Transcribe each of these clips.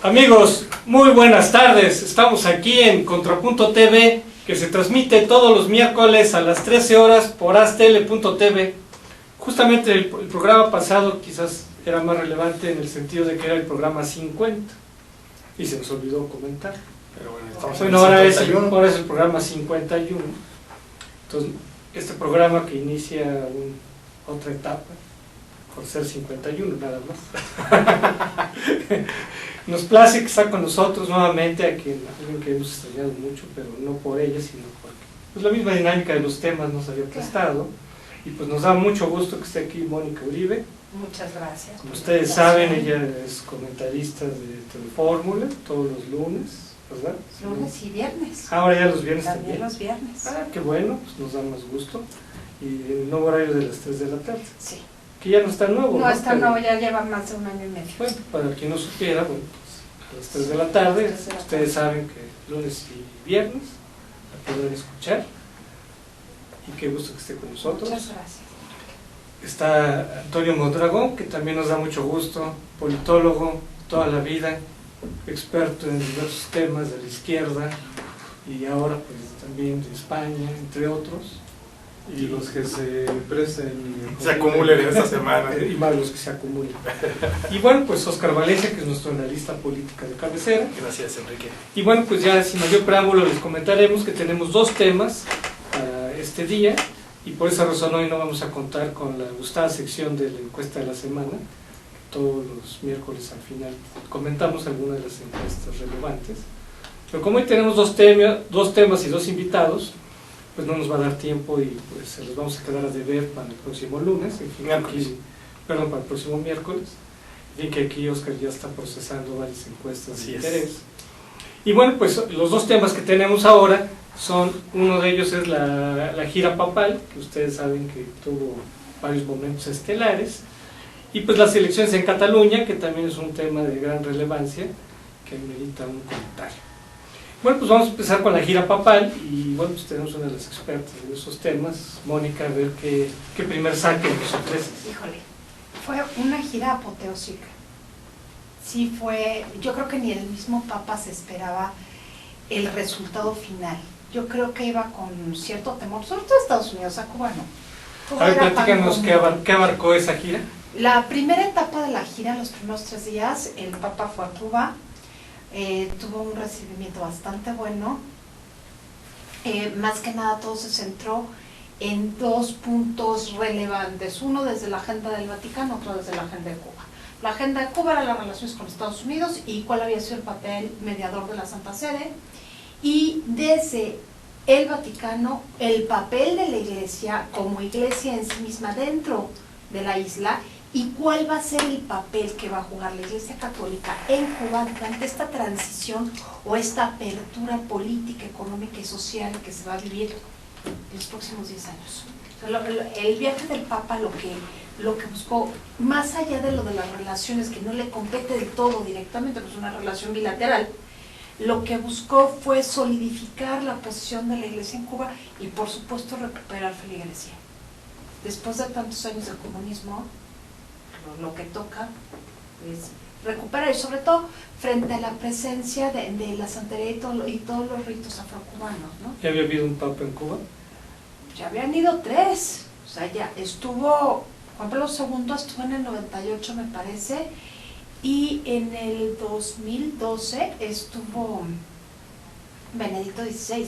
Amigos, muy buenas tardes. Estamos aquí en Contrapunto TV, que se transmite todos los miércoles a las 13 horas por astl.tv. Justamente el programa pasado quizás era más relevante en el sentido de que era el programa 50 y se nos olvidó comentar. Pero bueno, estamos Bueno, ahora es el programa 51. Entonces, este programa que inicia otra etapa, por ser 51 nada más. Nos place que está con nosotros nuevamente, alguien que hemos extrañado mucho, pero no por ella, sino porque pues, la misma dinámica de los temas nos había prestado. Y pues nos da mucho gusto que esté aquí Mónica Uribe. Muchas gracias. Como ustedes saben, ella es comentarista de Telefórmula todos los lunes, ¿verdad? Lunes y viernes. Ahora ya los viernes también. Los viernes. Ah, qué bueno, pues nos da más gusto. Y el nuevo horario de las 3 de la tarde. Sí. Que ya no está nuevo. No está nuevo, ya lleva más de un año y medio. Bueno, para quien no supiera, bueno, pues a las 3 de la tarde, ustedes saben que lunes y viernes la podrán escuchar. Y qué gusto que esté con nosotros. Muchas gracias. Está Antonio Mondragón, que también nos da mucho gusto, politólogo toda la vida, experto en diversos temas de la izquierda y ahora pues también de España, entre otros. Y los que se presten y se acumulen esta semana. Y más los que se acumulen. Y bueno, pues Óscar Valencia, que es nuestro analista política de cabecera. Gracias, Enrique. Y bueno, pues ya sin mayor preámbulo les comentaremos que tenemos dos temas para este día. Y por esa razón hoy no vamos a contar con la gustada sección de la encuesta de la semana. Todos los miércoles al final comentamos algunas de las encuestas relevantes. Pero como hoy tenemos dos temas y dos invitados, pues no nos va a dar tiempo y pues se los vamos a quedar a deber para el próximo lunes, en fin, para el próximo miércoles. En fin, que aquí Óscar ya está procesando varias encuestas de interés. Y bueno, pues los dos temas que tenemos ahora son, uno de ellos es la gira papal, que ustedes saben que tuvo varios momentos estelares, y pues las elecciones en Cataluña, que también es un tema de gran relevancia, que merita un comentario. Bueno, pues vamos a empezar con la gira papal, y bueno, pues tenemos una de las expertas en esos temas, Mónica, a ver qué primer saque nos ofrece. Híjole, fue una gira apoteósica. Sí fue, yo creo que ni el mismo Papa se esperaba el resultado final. Yo creo que iba con cierto temor, sobre todo Estados Unidos, a Cuba no. A ver, platícanos qué abarcó esa gira. La primera etapa de la gira, los primeros 3 días, el Papa fue a Cuba, tuvo un recibimiento bastante bueno. Más que nada todo se centró en dos puntos relevantes, uno desde la agenda del Vaticano, otro desde la agenda de Cuba. La agenda de Cuba era las relaciones con Estados Unidos y cuál había sido el papel mediador de la Santa Sede, y desde el Vaticano el papel de la Iglesia como Iglesia en sí misma dentro de la isla, y cuál va a ser el papel que va a jugar la Iglesia Católica en Cuba durante esta transición o esta apertura política, económica y social que se va a vivir en los próximos 10 años. El viaje del Papa lo que buscó, más allá de lo de las relaciones que no le compete del todo directamente, pues una relación bilateral, lo que buscó fue solidificar la posición de la Iglesia en Cuba y por supuesto recuperar feligresía. Después de tantos años del comunismo, lo que toca es recuperar, y sobre todo frente a la presencia de la santería y todos los ritos afrocubanos, ¿no? ¿Ya había habido un papa en Cuba? Ya habían ido 3, o sea, ya estuvo, Juan Pablo II estuvo en el 98 me parece, y en el 2012 estuvo Benedicto XVI.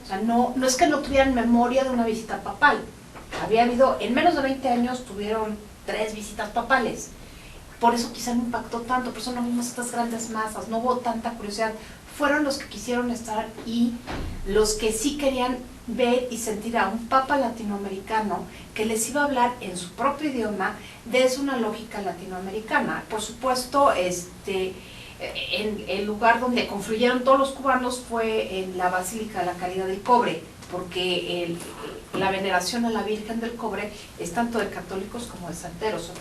O sea, no es que no tuvieran memoria de una visita papal, había habido, en menos de 20 años tuvieron 3 visitas papales, por eso quizá no impactó tanto, por eso no vimos estas grandes masas, no hubo tanta curiosidad. Fueron los que quisieron estar y los que sí querían ver y sentir a un papa latinoamericano que les iba a hablar en su propio idioma desde una lógica latinoamericana. Por supuesto, en el lugar donde confluyeron todos los cubanos fue en la Basílica de la Caridad del Cobre, porque la veneración a la Virgen del Cobre es tanto de católicos como de santeros.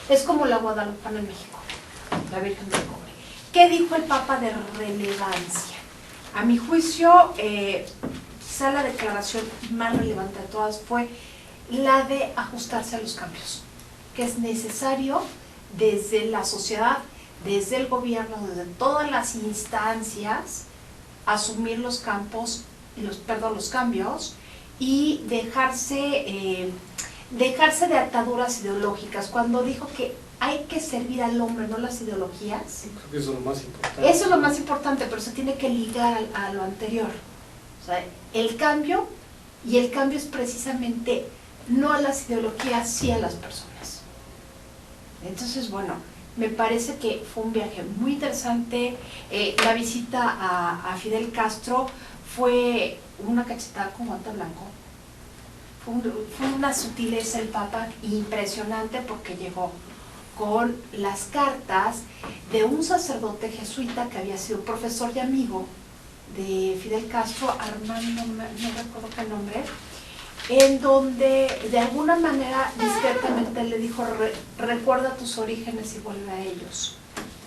Es como la guadalupana en México, la Virgen del Cobre. ¿Qué dijo el Papa de relevancia? A mi juicio, quizá la declaración más relevante de todas fue la de ajustarse a los cambios, que es necesario desde la sociedad desde el gobierno, desde todas las instancias, asumir los los cambios y dejarse de ataduras ideológicas. Cuando dijo que hay que servir al hombre, no las ideologías. Creo que eso es lo más importante. Eso es lo más importante, pero se tiene que ligar a lo anterior. O sea, el cambio es precisamente no a las ideologías, sí a las personas. Entonces, bueno, me parece que fue un viaje muy interesante. La visita a Fidel Castro fue una cachetada con guante blanco. Fue una sutileza el Papa impresionante, porque llegó con las cartas de un sacerdote jesuita que había sido profesor y amigo de Fidel Castro, Armando, no recuerdo qué nombre, en donde de alguna manera discretamente le dijo: recuerda tus orígenes y vuelve a ellos,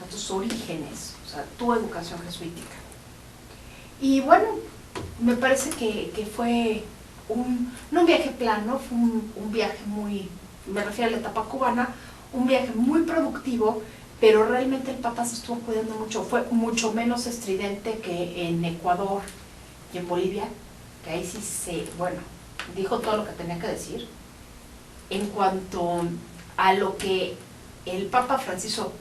a tus orígenes, o sea, tu educación jesuítica. Y bueno, me parece que fue no un viaje plano, fue un viaje muy, me refiero a la etapa cubana, un viaje muy productivo, pero realmente el Papa se estuvo cuidando mucho. Fue mucho menos estridente que en Ecuador y en Bolivia, que ahí sí dijo todo lo que tenía que decir. En cuanto a lo que el Papa Francisco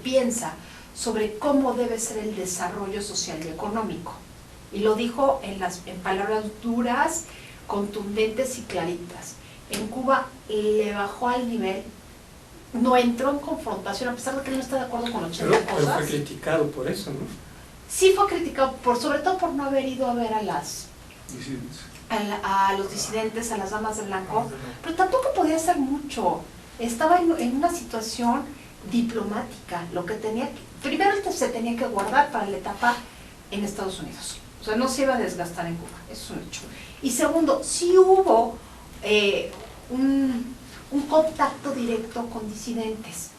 piensa sobre cómo debe ser el desarrollo social y económico, y lo dijo en palabras duras, contundentes y claritas. En Cuba le bajó al nivel, no entró en confrontación, a pesar de que no está de acuerdo con 80 Pero cosas. fue criticado por eso, ¿no? Sí fue criticado, sobre todo por no haber ido a ver a los disidentes, a las damas de blanco, pero tampoco podía hacer mucho. Estaba en una situación diplomática. Lo que primero se tenía que guardar para la etapa en Estados Unidos. O sea, no se iba a desgastar en Cuba, eso es un hecho. Y segundo, sí hubo un contacto directo con disidentes,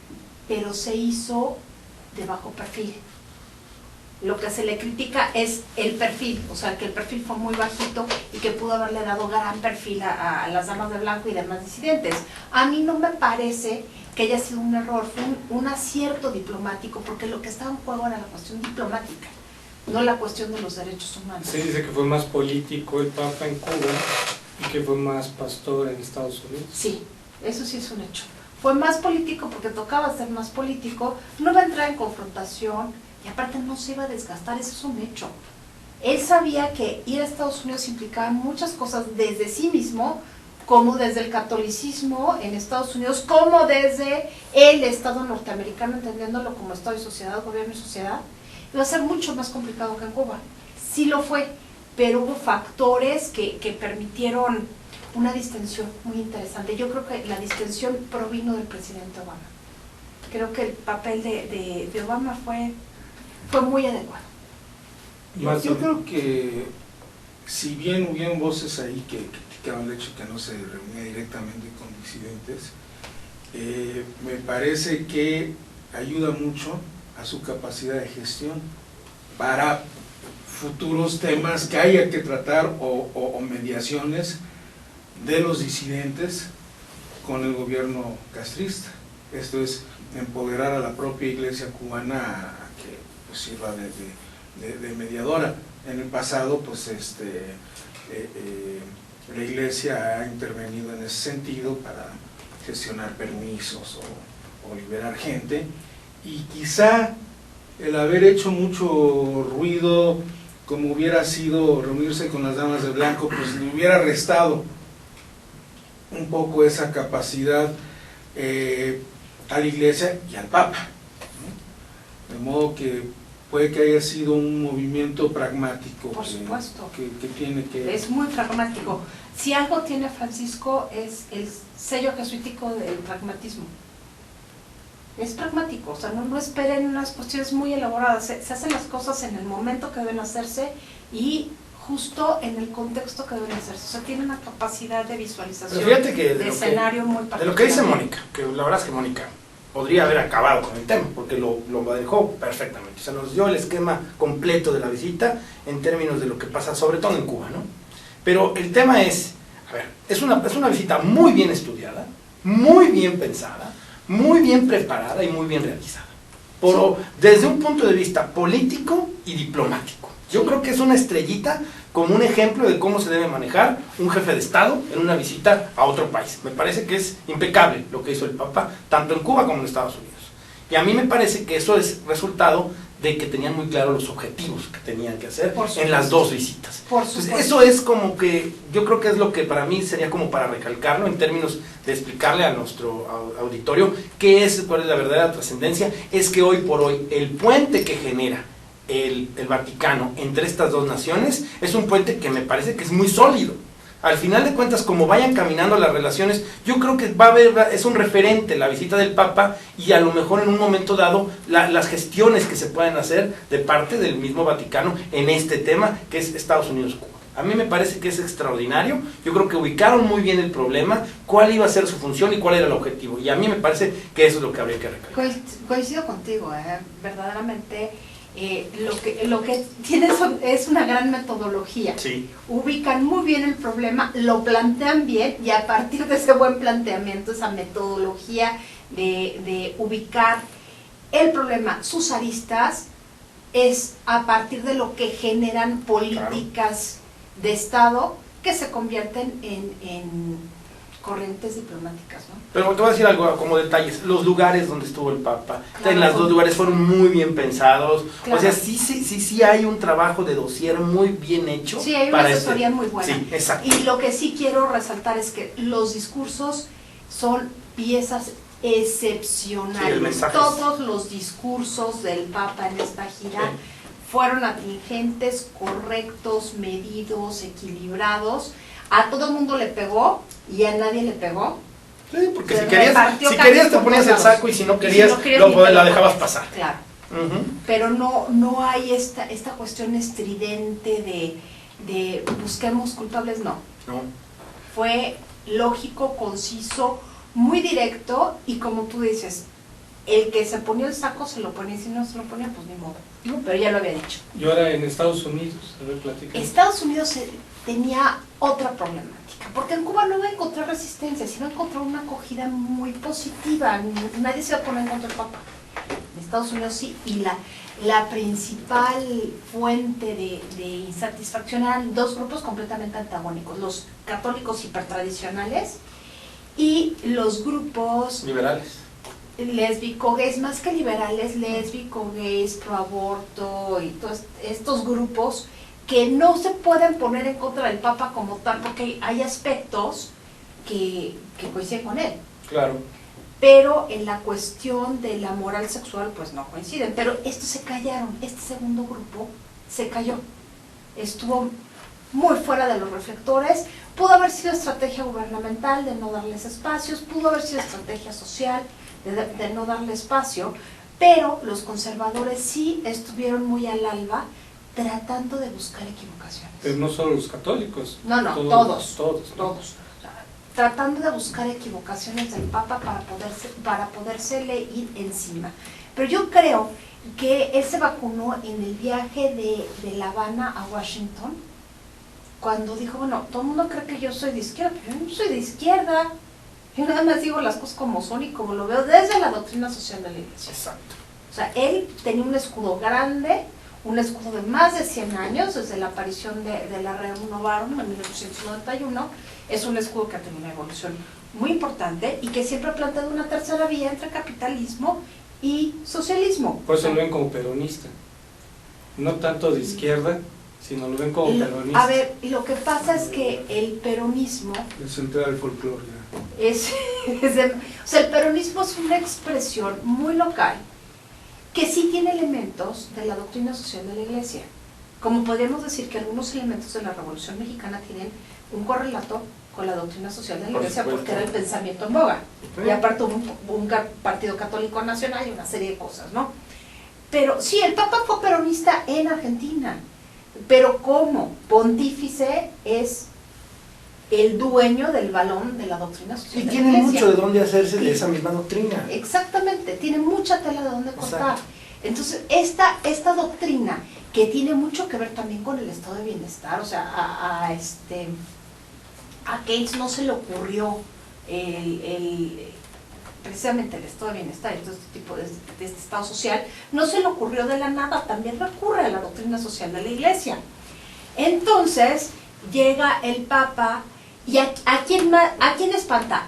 pero se hizo de bajo perfil. Lo que se le critica es el perfil, o sea, que el perfil fue muy bajito y que pudo haberle dado gran perfil a las damas de blanco y demás disidentes. A mí no me parece que haya sido un error, fue un acierto diplomático, porque lo que estaba en juego era la cuestión diplomática, no la cuestión de los derechos humanos. Se dice que fue más político el Papa en Cuba y que fue más pastor en Estados Unidos. Sí, eso sí es un hecho. Fue más político porque tocaba ser más político, no iba a entrar en confrontación y aparte no se iba a desgastar, eso es un hecho. Él sabía que ir a Estados Unidos implicaba muchas cosas desde sí mismo, como desde el catolicismo en Estados Unidos, como desde el Estado norteamericano, entendiéndolo como Estado y sociedad, gobierno y sociedad. Iba a ser mucho más complicado que en Cuba. Sí lo fue, pero hubo factores que permitieron una distensión muy interesante. Yo creo que la distensión provino del presidente Obama. Creo que el papel de Obama fue muy adecuado. Yo creo que, si bien hubieron voces ahí que criticaban el hecho de que no se reunía directamente con disidentes, me parece que ayuda mucho a su capacidad de gestión para futuros temas que haya que tratar o mediaciones de los disidentes con el gobierno castrista. Esto es empoderar a la propia iglesia cubana a que pues, sirva de mediadora. En el pasado pues la iglesia ha intervenido en ese sentido para gestionar permisos o liberar gente, y quizá el haber hecho mucho ruido, como hubiera sido reunirse con las damas de blanco, pues le hubiera restado un poco esa capacidad a la iglesia y al Papa, ¿no? De modo que puede que haya sido un movimiento pragmático. Por supuesto. Que tiene que... Es muy pragmático. Si algo tiene Francisco es el sello jesuítico del pragmatismo. Es pragmático, o sea, no esperen unas cuestiones muy elaboradas, se hacen las cosas en el momento que deben hacerse y justo en el contexto que deben hacerse. O sea, tiene una capacidad de visualización. Pero fíjate que de escenario muy particular. De lo que dice Mónica, que la verdad es que Mónica podría haber acabado con el tema, porque lo manejó perfectamente. O sea, nos dio el esquema completo de la visita en términos de lo que pasa, sobre todo en Cuba, ¿no? Pero el tema es, a ver, es una visita muy bien estudiada, muy bien pensada, muy bien preparada y muy bien realizada. desde un punto de vista político y diplomático. Yo creo que es una estrellita como un ejemplo de cómo se debe manejar un jefe de Estado en una visita a otro país. Me parece que es impecable lo que hizo el Papa, tanto en Cuba como en Estados Unidos. Y a mí me parece que eso es resultado de que tenían muy claros los objetivos que tenían que hacer en las dos visitas. Entonces, eso es como que, yo creo que es lo que para mí sería como para recalcarlo en términos de explicarle a nuestro auditorio cuál es la verdadera trascendencia. Es que hoy por hoy el puente que genera el Vaticano entre estas dos naciones es un puente que me parece que es muy sólido. Al final de cuentas, como vayan caminando las relaciones, yo creo que es un referente la visita del Papa y a lo mejor en un momento dado las gestiones que se pueden hacer de parte del mismo Vaticano en este tema que es Estados Unidos-Cuba. A mí me parece que es extraordinario. Yo creo que ubicaron muy bien el problema, cuál iba a ser su función y cuál era el objetivo. Y a mí me parece que eso es lo que habría que recalcar. Coincido contigo, verdaderamente. Lo que tiene es una gran metodología. Sí. Ubican muy bien el problema, lo plantean bien y a partir de ese buen planteamiento, esa metodología de ubicar el problema, sus aristas, es a partir de lo que generan políticas de Estado que se convierten en corrientes diplomáticas, ¿no? Pero te voy a decir algo como detalles. Los lugares donde estuvo el Papa, Claro. en los dos lugares fueron muy bien pensados. Claro. O sea, sí hay un trabajo de dossier muy bien hecho. Sí, hay una para asesoría muy buena. Sí, exacto. Y lo que sí quiero resaltar es que los discursos son piezas excepcionales. Sí, el mensaje Todos los discursos del Papa en esta gira fueron atingentes, correctos, medidos, equilibrados. A todo el mundo le pegó y a nadie le pegó. Sí, porque Se si querías te ponías el saco y si no querías, la dejabas pasar. Claro. Uh-huh. Pero no hay esta cuestión estridente de busquemos culpables, no. No. Fue lógico, conciso, muy directo y como tú dices, el que se ponía el saco se lo ponía y si no se lo ponía, pues ni modo. No, pero ya lo había dicho. Y ahora en Estados Unidos, a ver, platica. Estados Unidos tenía otra problemática, porque en Cuba no iba a encontrar resistencia, se iba a encontrar una acogida muy positiva, nadie se iba a poner en contra del Papa. En Estados Unidos sí, y la principal fuente de insatisfacción eran dos grupos completamente antagónicos, los católicos hipertradicionales y los grupos Liberales. lésbico, gays, más que liberales, lésbico, gays, pro aborto y todos estos grupos que no se pueden poner en contra del Papa como tal, porque hay aspectos que coinciden con él. Claro. Pero en la cuestión de la moral sexual, pues no coinciden. Pero estos se callaron, este segundo grupo se cayó. Estuvo muy fuera de los reflectores. Pudo haber sido estrategia gubernamental de no darles espacios, pudo haber sido estrategia social de no darle espacio, pero los conservadores sí estuvieron muy al alba tratando de buscar equivocaciones. Pero no solo los católicos. No, todos. ¿no? Todos. O sea, tratando de buscar equivocaciones del Papa para podérsele ir encima. Pero yo creo que él se vacunó en el viaje de La Habana a Washington, cuando dijo, bueno, todo el mundo cree que yo soy de izquierda, pero yo no soy de izquierda. Yo nada más digo las cosas como son y como lo veo desde la doctrina social de la Iglesia. Exacto. O sea, él tenía un escudo grande, un escudo de más de 100 años, desde la aparición de la Rerum Novarum en 1891. Es un escudo que ha tenido una evolución muy importante y que siempre ha planteado una tercera vía entre capitalismo y socialismo. Por eso lo ven como peronista. No tanto de izquierda, sino lo ven como peronista. A ver, lo que pasa es que el peronismo Es entrar al folclore. o sea, el peronismo es una expresión muy local que sí tiene elementos de la doctrina social de la Iglesia. Como podríamos decir que algunos elementos de la Revolución Mexicana tienen un correlato con la doctrina social de la Iglesia, porque era el pensamiento en boga. Y aparte hubo un partido católico nacional y una serie de cosas, ¿no? Pero sí, el Papa fue peronista en Argentina, pero como pontífice es el dueño del balón de la doctrina social Y de tiene la Iglesia. mucho de dónde hacerse de esa misma doctrina. Exactamente, tiene mucha tela de dónde cortar. Exacto. Entonces, esta doctrina, que tiene mucho que ver también con el estado de bienestar, o sea, a Keynes no se le ocurrió precisamente el estado de bienestar y todo este tipo de este estado social, no se le ocurrió de la nada, también recurre a la doctrina social de la Iglesia. Entonces, llega el Papa, y ¿a quién espanta?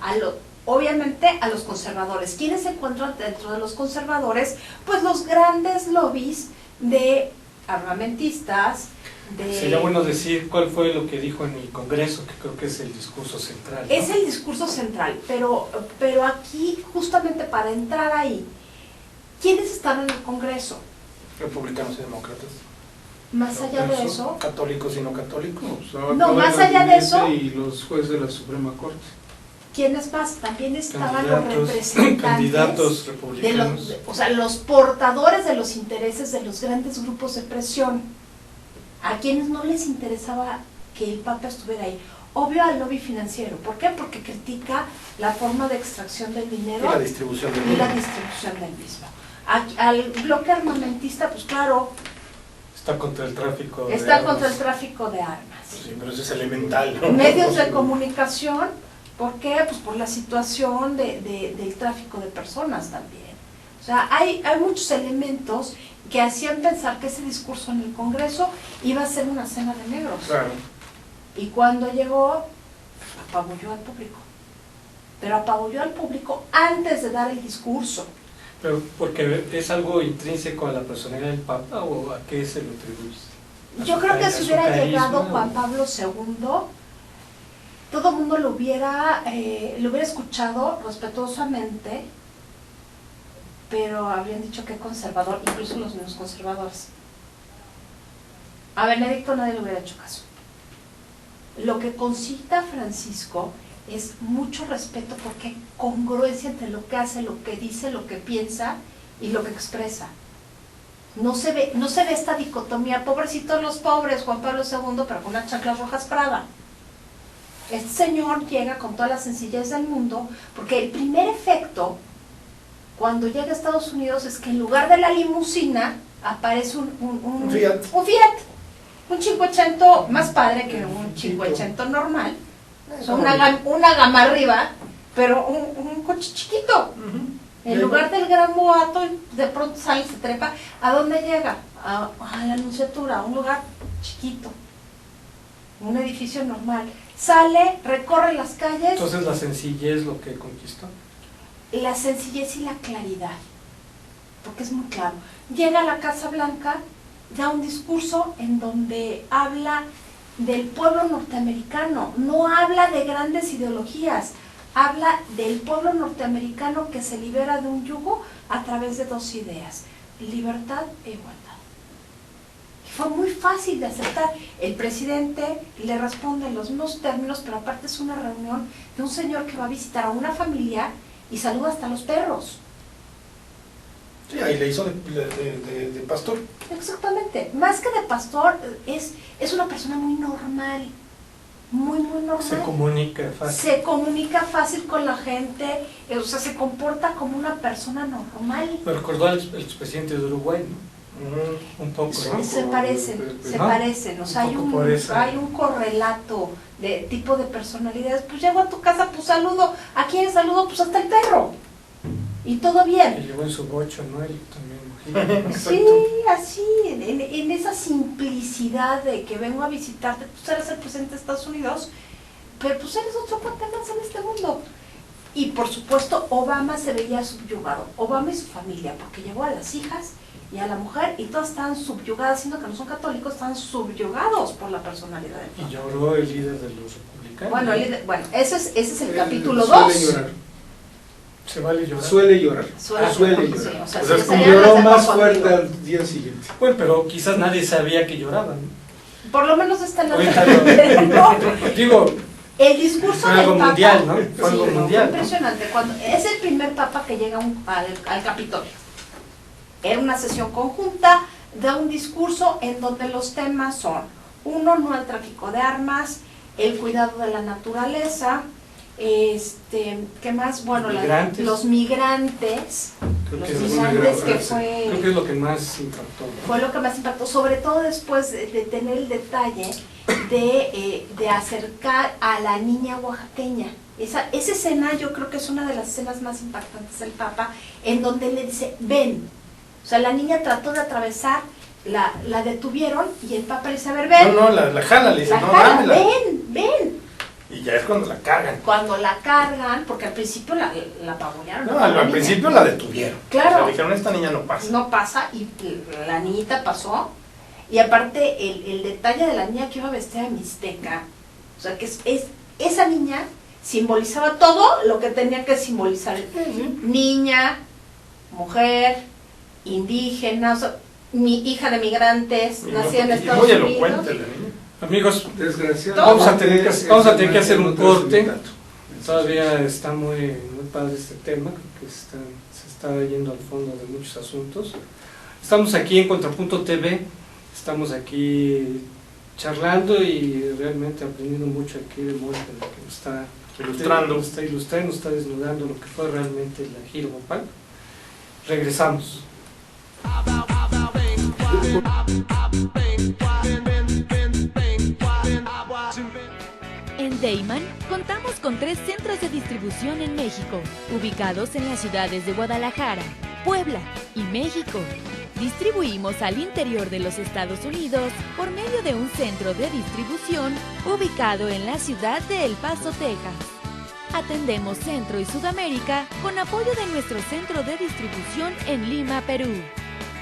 Obviamente a los conservadores. ¿Quiénes se encuentran dentro de los conservadores? Pues los grandes lobbies de armamentistas. Sería bueno decir cuál fue lo que dijo en el Congreso, que creo que es el discurso central, ¿no? Es el discurso central, pero aquí, justamente para entrar ahí, ¿quiénes están en el Congreso? Republicanos y demócratas. Más allá de eso, Católicos y no católicos. No, más allá de eso- Y los jueces de la Suprema Corte. ¿quiénes más? También estaban los representantes candidatos de republicanos. los portadores de los intereses de los grandes grupos de presión, a quienes no les interesaba que el Papa estuviera ahí. Obvio al lobby financiero. ¿Por qué? Porque critica la forma de extracción del dinero Y la distribución del y la dinero. distribución del mismo. Al bloque armamentista, pues claro, Está contra el tráfico de está armas. contra el tráfico de armas. Sí, pero eso es elemental, ¿no? Medios de comunicación, ¿por qué? Pues por la situación del tráfico de personas también. O sea, hay muchos elementos que hacían pensar que ese discurso en el Congreso iba a ser una cena de negros. Claro. Y cuando llegó, apabulló al público. Pero apabulló al público antes de dar el discurso. Pero porque es algo intrínseco a la personalidad del Papa, ¿o a qué se lo atribuyes? Yo creo que ¿A si su hubiera carisma, llegado o? Juan Pablo II, todo el mundo lo hubiera escuchado respetuosamente, pero habrían dicho que conservador, incluso los menos conservadores. A Benedicto nadie le hubiera hecho caso. Lo que concita Francisco es mucho respeto, porque hay congruencia entre lo que hace, lo que dice, lo que piensa y lo que expresa. No se ve esta dicotomía, pobrecitos los pobres, Juan Pablo II, pero con unas chanclas rojas Prada. Este señor llega con toda la sencillez del mundo, porque el primer efecto cuando llega a Estados Unidos es que en lugar de la limusina aparece un Fiat. Un 580 más padre que un 580 normal. O sea, una gama arriba, pero un coche chiquito. En lugar del gran boato, de pronto sale, se trepa. ¿A dónde llega? A la Anunciatura, a un lugar chiquito, un edificio normal. Sale, recorre las calles. Entonces la sencillez lo que conquistó. La sencillez y la claridad, porque es muy claro. Llega a la Casa Blanca, da un discurso en donde habla del pueblo norteamericano, no habla de grandes ideologías, habla del pueblo norteamericano que se libera de un yugo a través de dos ideas: libertad e igualdad. Y fue muy fácil de aceptar. El presidente le responde en los mismos términos, pero aparte es una reunión de un señor que va a visitar a una familia y saluda hasta a los perros. Sí, ahí le hizo de pastor. Exactamente. Más que de pastor, es una persona muy normal. Muy normal. Se comunica fácil. Se comunica fácil con la gente, o sea, se comporta como una persona normal. Me recordó al expresidente de Uruguay, ¿no? Un poco, ¿no? Se parecen, ¿no? o sea, Un poco por esa. hay un correlato de tipo de personalidades. Pues llego a tu casa, pues saludo. ¿A quién saludo? Pues hasta el perro. Y todo Que bien. llegó en su bocho, ¿no? Él también. Sí, así, en esa simplicidad de que vengo a visitarte. Tú eres el presidente de Estados Unidos, pero pues eres otro cuate más en este mundo. Y por supuesto, Obama se veía subyugado. Obama y su familia, porque llevó a las hijas y a la mujer, y todas estaban subyugadas, siendo que no son católicos, están subyugados por la personalidad del Y Papa. lloró el líder de los republicanos. Bueno, ese es el capítulo Suele 2. llorar. Se vale llorar. Suele llorar. Suele llorar. sí, o sea, O sea, sí, es serían Y lloró las de más cocodrilo. fuerte al día siguiente. Bueno, pero quizás nadie sabía que lloraban, ¿no? Por lo menos está en la Ahorita Digo, El discurso fue del algo Papa, mundial, ¿no? Fue algo sí, mundial, fue ¿no? impresionante. Cuando es el primer Papa que llega al Capitolio. Era una sesión conjunta, da un discurso en donde los temas son: uno, no al tráfico de armas; el cuidado de la naturaleza; ¿qué más? Bueno, Migrantes. los migrantes. Creo Los que es migrantes una que frase. fue- Creo que es lo que más impactó, ¿no? Fue lo que más impactó, sobre todo después de tener el detalle de acercar a la niña oaxaqueña. Esa escena yo creo que es una de las escenas más impactantes del Papa, en donde le dice, ven. O sea, la niña trató de atravesar, la detuvieron y el Papa le dice, a ver, ven. No, la jala, le dice, La no, jala, dámela. ven. Y ya es cuando la cargan. Cuando la cargan, porque al principio la apabullaron. No, al principio la detuvieron. Claro. O sea, dijeron, esta niña no pasa. No pasa, y la niñita pasó. Y aparte, el detalle de la niña que iba vestida de mixteca, o sea, que esa niña simbolizaba todo lo que tenía que simbolizar. Niña, mujer, indígena, o sea, mi hija de migrantes, nacida en Estados Muy Unidos. elocuente la niña. Amigos, Desgraciadamente, vamos a tener que hacer un corte. Dato. Todavía está muy padre este tema, que se está yendo al fondo de muchos asuntos. Estamos aquí en Contrapunto TV, estamos aquí charlando y realmente aprendiendo mucho aquí de Mónica, que nos está Ilustrando. nos está desnudando lo que fue realmente la gira papal. Regresamos. En Deiman contamos con 3 centros de distribución en México, ubicados en las ciudades de Guadalajara, Puebla y México. Distribuimos al interior de los Estados Unidos por medio de un centro de distribución ubicado en la ciudad de El Paso, Texas. Atendemos Centro y Sudamérica con apoyo de nuestro centro de distribución en Lima, Perú.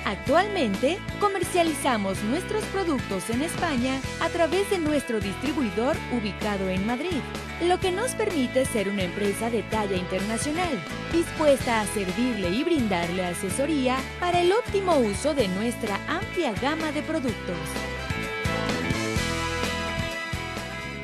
Actualmente, comercializamos nuestros productos en España a través de nuestro distribuidor ubicado en Madrid, lo que nos permite ser una empresa de talla internacional, dispuesta a servirle y brindarle asesoría para el óptimo uso de nuestra amplia gama de productos.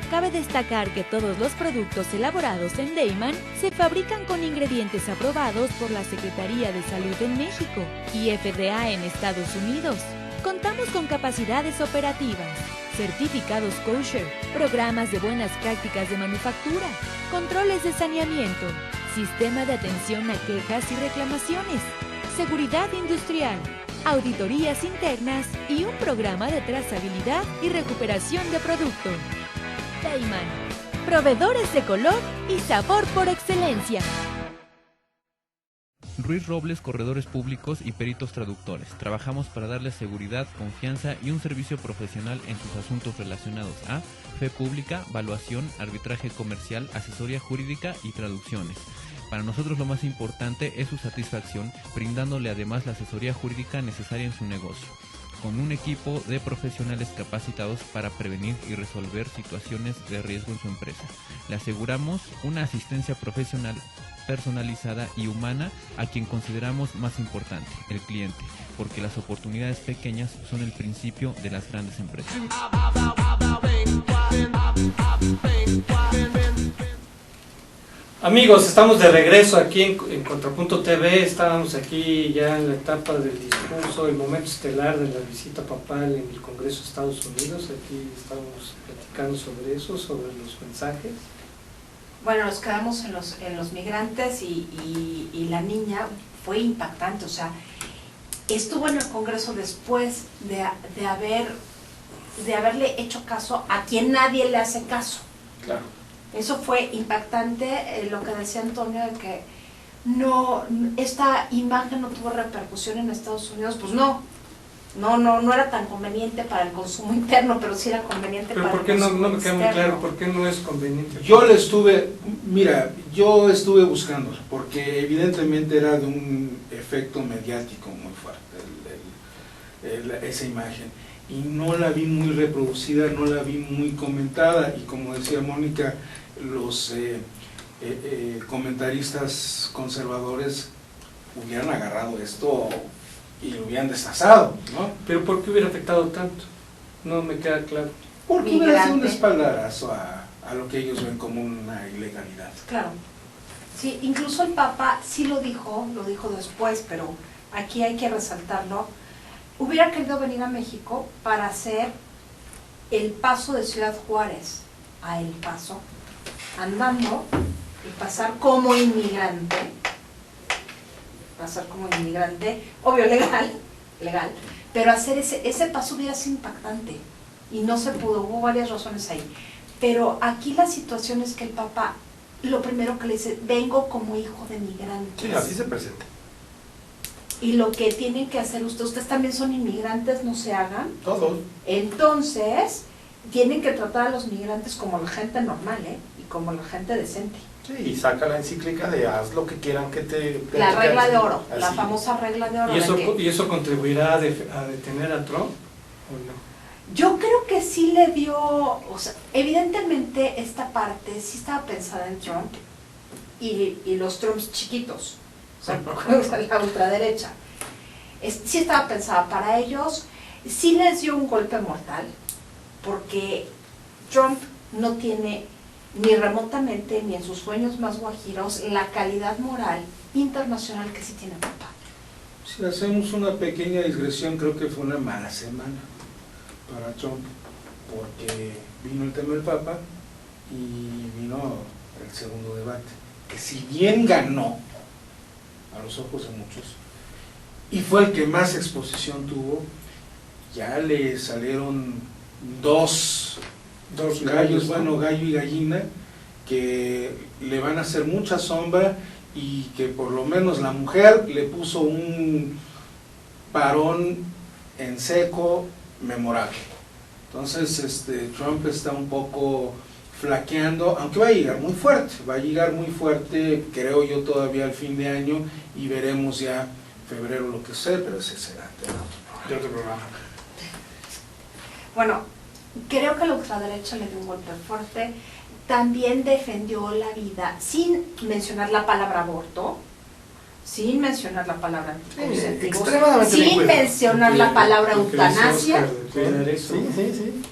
Cabe destacar que todos los productos elaborados en Deiman se fabrican con ingredientes aprobados por la Secretaría de Salud en México y FDA en Estados Unidos. Contamos con capacidades operativas, certificados kosher, programas de buenas prácticas de manufactura, controles de saneamiento, sistema de atención a quejas y reclamaciones, seguridad industrial, auditorías internas y un programa de trazabilidad y recuperación de producto. Deiman, proveedores de color y sabor por excelencia. Ruiz Robles, corredores públicos y peritos traductores. Trabajamos para darles seguridad, confianza y un servicio profesional en sus asuntos relacionados a fe pública, valuación, arbitraje comercial, asesoría jurídica y traducciones. Para nosotros lo más importante es su satisfacción, brindándole además la asesoría jurídica necesaria en su negocio, con un equipo de profesionales capacitados para prevenir y resolver situaciones de riesgo en su empresa. Le aseguramos una asistencia profesional personalizada y humana a quien consideramos más importante, el cliente, porque las oportunidades pequeñas son el principio de las grandes empresas. Amigos, estamos de regreso aquí en Contrapunto TV. Estábamos aquí ya en la etapa del discurso, el momento estelar de la visita papal en el Congreso de Estados Unidos. Aquí estamos platicando sobre eso, sobre los mensajes. Bueno, nos quedamos en los migrantes y la niña fue impactante, o sea, estuvo en el Congreso después de haberle hecho caso a quien nadie le hace caso. Claro. Eso fue impactante, lo que decía Antonio, de que esta imagen no tuvo repercusión en Estados Unidos. Pues no era tan conveniente para el consumo interno, pero sí era conveniente Pero para ¿por qué el no consumo me queda muy externo? claro? ¿Por qué no es conveniente? Yo estuve buscándolo, porque evidentemente era de un efecto mediático muy fuerte, esa imagen. Y no la vi muy reproducida, no la vi muy comentada, y como decía Mónica, los comentaristas conservadores hubieran agarrado esto y lo hubieran destazado, ¿no? Pero ¿por qué hubiera afectado tanto? No me queda claro. Porque hubiera sido un Migrante. espaldarazo a lo que ellos ven como una ilegalidad. Claro. Sí, incluso el Papa sí lo dijo después, pero aquí hay que resaltarlo. Hubiera querido venir a México para hacer el paso de Ciudad Juárez a El Paso, andando y pasar como inmigrante, obvio legal, pero hacer ese paso hubiera sido impactante y no se pudo, hubo varias razones ahí. Pero aquí la situación es que el Papa lo primero que le dice, vengo como hijo de migrantes. Sí, así se presenta. Y lo que tienen que hacer ustedes también son inmigrantes, no se hagan. Todos. Entonces, tienen que tratar a los migrantes como la gente normal, y como la gente decente. Sí, y saca la encíclica de haz lo que quieran que te... La regla de oro, así. la famosa regla de oro. ¿Y eso contribuirá a detener a Trump o no? Yo creo que sí le dio, o sea, evidentemente esta parte sí estaba pensada en Trump y los Trumps chiquitos, o sea, la ultraderecha. Sí estaba pensada para ellos, sí les dio un golpe mortal, porque Trump no tiene ni remotamente, ni en sus sueños más guajiros, la calidad moral internacional que sí tiene papá. Si hacemos una pequeña digresión, creo que fue una mala semana para Trump, porque vino el tema del Papa y vino el segundo debate, que si bien ganó a los ojos de muchos, y fue el que más exposición tuvo, ya le salieron dos gallos, bueno, gallo y gallina, que le van a hacer mucha sombra y que por lo menos la mujer le puso un parón en seco memorable. Entonces Trump está un poco flaqueando, aunque va a llegar muy fuerte, creo yo, todavía al fin de año, y veremos ya febrero lo que sea, pero ese será de otro programa. Bueno, creo que la ultraderecha le dio un golpe fuerte. También defendió la vida sin mencionar la palabra aborto, sin mencionar la palabra anticonceptivos, extremadamente sin licuado. mencionar la palabra eutanasia. Sí.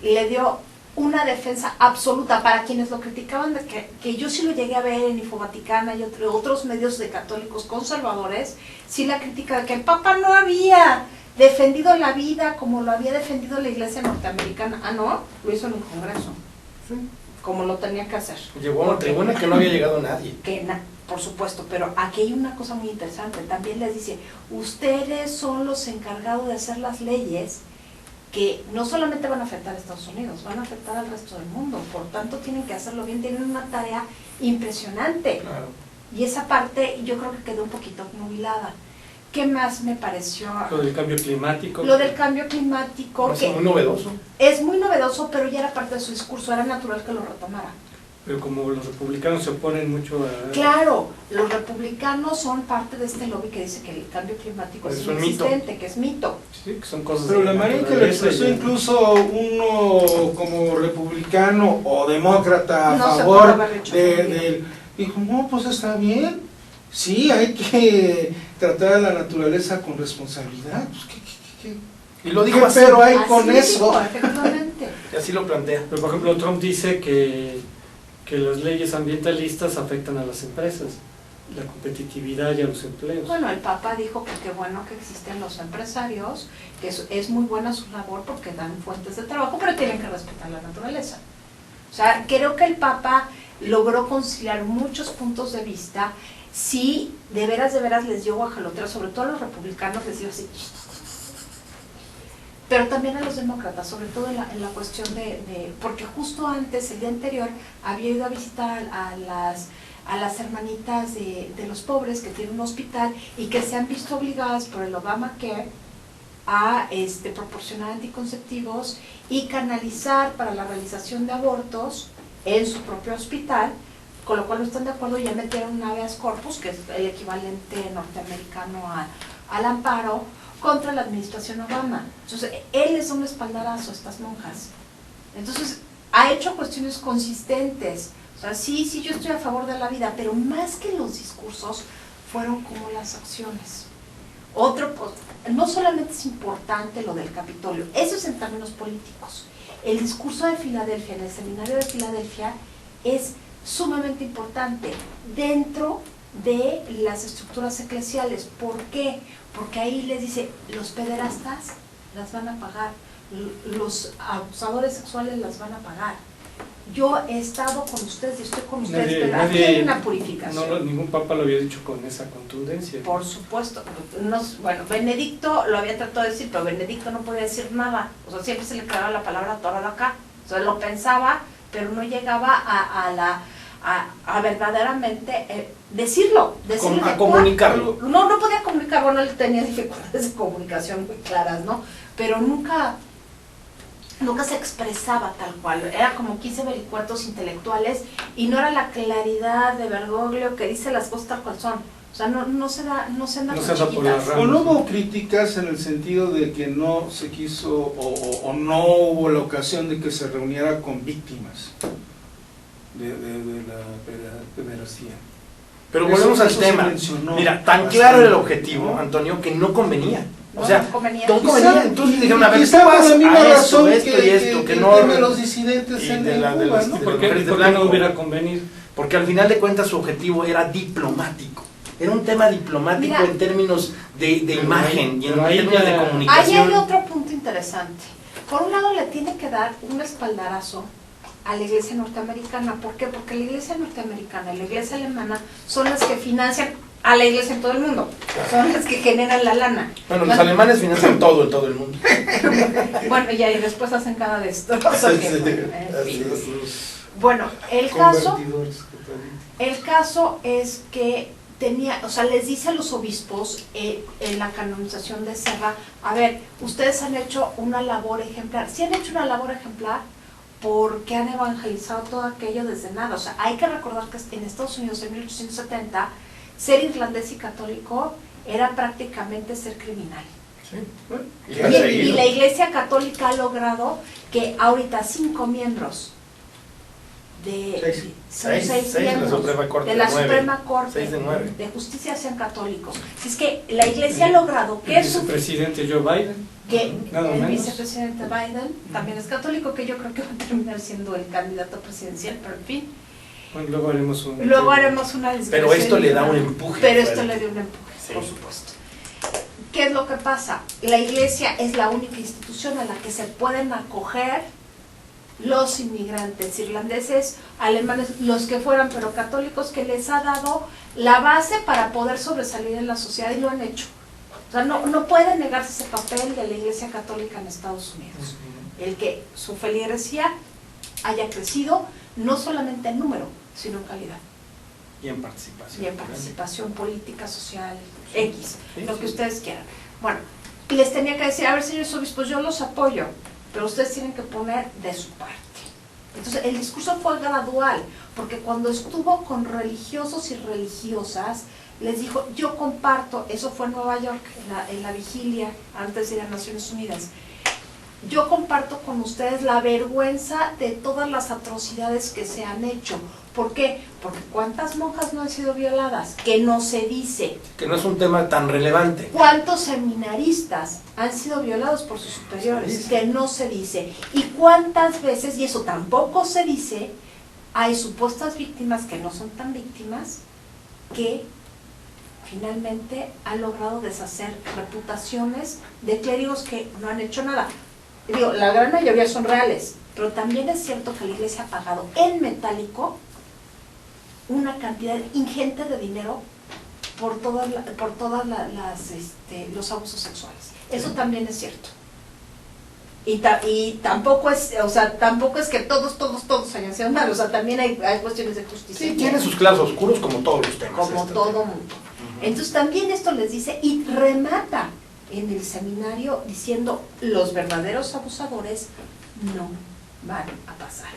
Le dio una defensa absoluta para quienes lo criticaban, de que yo sí lo llegué a ver en Infovaticana y otros medios de católicos conservadores, sí la crítica de que el Papa no había defendido la vida como lo había defendido la Iglesia norteamericana. Ah, no, lo hizo en el Congreso, Sí. como lo tenía que hacer. Llegó a una tribuna que no había llegado nadie. Por supuesto, pero aquí hay una cosa muy interesante. También les dice, ustedes son los encargados de hacer las leyes que no solamente van a afectar a Estados Unidos, van a afectar al resto del mundo. Por tanto, tienen que hacerlo bien, tienen una tarea impresionante. Claro. Y esa parte yo creo que quedó un poquito nubilada. ¿Qué más me pareció? Lo del cambio climático. Lo del cambio climático, Es que muy novedoso. es muy novedoso, pero ya era parte de su discurso, era natural que lo retomara. Pero como los republicanos se oponen mucho a... Claro, los republicanos son parte de este lobby que dice que el cambio climático es un mito. inexistente, que es mito. Sí, que son cosas Pero de la manera en que lo naturaleza expresó y- incluso uno como republicano o demócrata a No se favor puede haber hecho del... Dijo, no, pues está bien, sí, hay que tratar a la naturaleza con responsabilidad. Pues, ¿qué Y lo dijo ¿qué así. pero hay Así con dijo, eso? efectivamente. Y así lo plantea. Pero por ejemplo, Trump dice que las leyes ambientalistas afectan a las empresas, la competitividad y a los empleos. Bueno, el Papa dijo que qué bueno que existen los empresarios, que es muy buena su labor porque dan fuentes de trabajo, pero tienen que respetar la naturaleza. O sea, creo que el Papa logró conciliar muchos puntos de vista. Sí, de veras les dio guajaloteras, sobre todo a los republicanos les dio así, pero también a los demócratas, sobre todo en la cuestión porque justo antes, el día anterior, había ido a visitar a las hermanitas de los pobres que tienen un hospital y que se han visto obligadas por el Obamacare a proporcionar anticonceptivos y canalizar para la realización de abortos en su propio hospital, con lo cual no están de acuerdo y ya metieron un habeas corpus, que es el equivalente norteamericano al amparo, contra la administración Obama. Entonces, él les da un espaldarazo a estas monjas. Entonces, ha hecho cuestiones consistentes. O sea, sí, yo estoy a favor de la vida, pero más que los discursos, fueron como las acciones. No solamente es importante lo del Capitolio, eso es en términos políticos. El discurso de Filadelfia, en el seminario de Filadelfia, es sumamente importante dentro de las estructuras eclesiales. ¿Por qué? Porque ahí les dice, los pederastas las van a pagar, los abusadores sexuales las van a pagar. Yo he estado con ustedes y estoy con ustedes, pero aquí hay una purificación. Ningún papa lo había dicho con esa contundencia. Por supuesto. Bueno, Benedicto lo había tratado de decir, pero Benedicto no podía decir nada. O sea, siempre se le quedaba la palabra atorada acá. O sea, lo pensaba, pero no llegaba a verdaderamente decirlo de comunicarlo. no podía comunicar, bueno, él tenía dificultades de comunicación muy claras, ¿no? Pero nunca se expresaba tal cual, era como 15 vericuetos intelectuales y no era la claridad de Bergoglio que dice las cosas tal cual son. O sea, no se anda con chiquitas. ¿O no hubo críticas en el sentido de que no se quiso o no hubo la ocasión de que se reuniera con víctimas de la pederastía? Pero volvemos al tema. Mira, tan claro era el objetivo, Antonio, que no convenía. O sea, no convenía. Entonces dijeron, a ver, ¿qué pasa? Esto y esto, que no... de los disidentes en Cuba, ¿no? ¿Por qué no hubiera convenido? Porque al final de cuentas su objetivo era diplomático. Era un tema diplomático. Mira, en términos de imagen y en términos de comunicación. Ahí hay otro punto interesante. Por un lado le tiene que dar un espaldarazo a la iglesia norteamericana. ¿Por qué? Porque la iglesia norteamericana y la iglesia alemana son las que financian a la iglesia en todo el mundo. Son las que generan la lana. Bueno, los alemanes financian todo en todo el mundo. Bueno, y después hacen cada destrozo. Bueno, el caso es que les dice a los obispos en la canonización de Serra, a ver, ustedes han hecho una labor ejemplar. Si han hecho una labor ejemplar, porque han evangelizado todo aquello desde nada. O sea, hay que recordar que en Estados Unidos en 1870 ser irlandés y católico era prácticamente ser criminal. Sí. Y la Iglesia Católica ha logrado que ahorita 5 miembros de seis miembros de la Suprema Corte de Justicia sean católicos. Si es que la Iglesia ha logrado que el vicepresidente Joe Biden, el vicepresidente Biden también es católico, que yo creo que va a terminar siendo el candidato presidencial, pero en fin. Bueno, luego haremos una discusión. Pero esto le da un empuje. Sí. Por supuesto. ¿Qué es lo que pasa? La Iglesia es la única institución a la que se pueden acoger los inmigrantes irlandeses, alemanes, los que fueran, pero católicos, que les ha dado la base para poder sobresalir en la sociedad, y lo han hecho. O sea, no puede negarse ese papel de la Iglesia Católica en Estados Unidos. El que su feligresía haya crecido, no solamente en número, sino en calidad. Y en participación. Y en participación política, social, X, lo que ustedes quieran. Bueno, les tenía que decir, a ver, señores obispos, yo los apoyo, pero ustedes tienen que poner de su parte. Entonces, el discurso fue gradual, porque cuando estuvo con religiosos y religiosas, les dijo, yo comparto, eso fue en Nueva York, en la vigilia, antes de ir a Naciones Unidas, yo comparto con ustedes la vergüenza de todas las atrocidades que se han hecho. ¿Por qué? Porque ¿cuántas monjas no han sido violadas? Que no se dice. Que no es un tema tan relevante. ¿Cuántos seminaristas han sido violados por sus superiores? Que no se dice. ¿Y cuántas veces, y eso tampoco se dice, hay supuestas víctimas que no son tan víctimas, que finalmente han logrado deshacer reputaciones de clérigos que no han hecho nada? Digo, la gran mayoría son reales, pero también es cierto que la Iglesia ha pagado en metálico una cantidad ingente de dinero por todas los abusos sexuales. Eso también es cierto. Y tampoco es, o sea, tampoco es que todos hayan sido malos, o sea, también hay cuestiones de justicia. Sí, tiene sus claros oscuros como todos los temas. Como todo mundo. Entonces también esto les dice, y remata en el seminario diciendo, los verdaderos abusadores no van a pasar.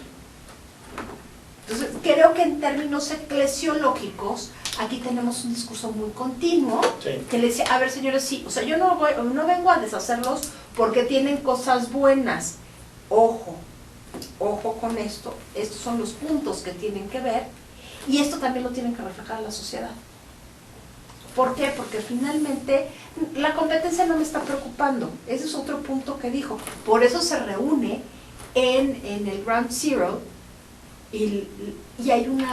Entonces, creo que en términos eclesiológicos, aquí tenemos un discurso muy continuo, que le decía, a ver señores, sí, o sea, yo no vengo a deshacerlos porque tienen cosas buenas. Ojo con esto, estos son los puntos que tienen que ver, y esto también lo tienen que reflejar a la sociedad. ¿Por qué? Porque finalmente la competencia no me está preocupando. Ese es otro punto que dijo. Por eso se reúne en el Ground Zero y hay un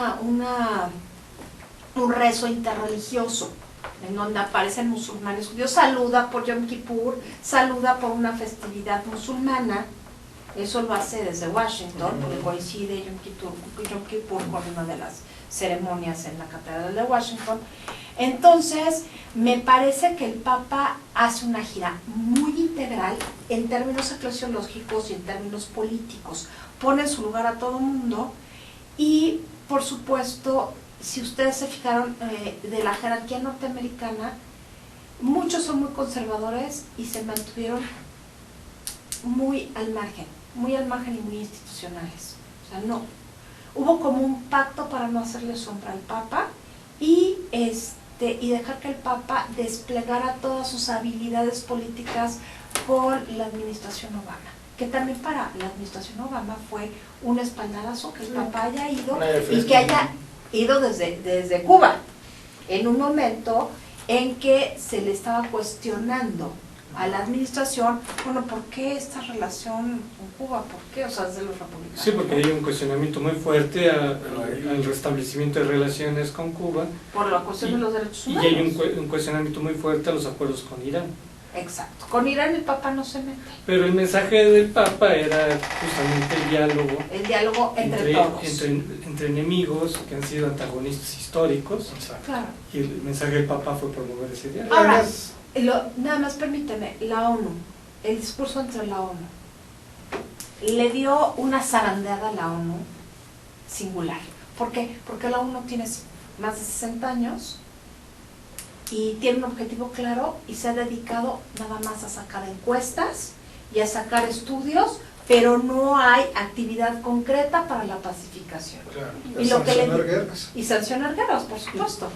rezo interreligioso en donde aparecen musulmanes judíos. Saluda por Yom Kippur, saluda por una festividad musulmana. Eso lo hace desde Washington, porque coincide Yom Kippur con una de las ceremonias en la Catedral de Washington. Entonces, me parece que el Papa hace una gira muy integral en términos eclesiológicos y en términos políticos. Pone en su lugar a todo mundo Y por supuesto, si ustedes se fijaron, de la jerarquía norteamericana, muchos son muy conservadores y se mantuvieron muy al margen y muy institucionales. O sea, no. Hubo como un pacto para no hacerle sombra al Papa y dejar que el Papa desplegara todas sus habilidades políticas con la administración Obama. Que también para la administración Obama fue un espaldarazo que el Papa haya ido y que haya ido desde Cuba, en un momento en que se le estaba cuestionando a la administración, bueno, ¿por qué esta relación con Cuba? ¿Por qué? O sea, desde los republicanos. Sí, porque hay un cuestionamiento muy fuerte al restablecimiento de relaciones con Cuba. Por la cuestión de los derechos Y humanos. hay un cuestionamiento muy fuerte a los acuerdos con Irán. Exacto. Con Irán el Papa no se mete. Pero el mensaje del Papa era justamente el diálogo. El diálogo entre todos. Entre enemigos que han sido antagonistas históricos. Claro. Y el mensaje del Papa fue promover ese diálogo. Ahora, nada más permíteme, la ONU, el discurso entre la ONU, le dio una zarandeada a la ONU singular. ¿Por qué? Porque la ONU tiene más de 60 años y tiene un objetivo claro y se ha dedicado nada más a sacar encuestas y a sacar estudios, pero no hay actividad concreta para la pacificación. Claro. Y Sancionar guerras. Y sancionar guerras, por supuesto.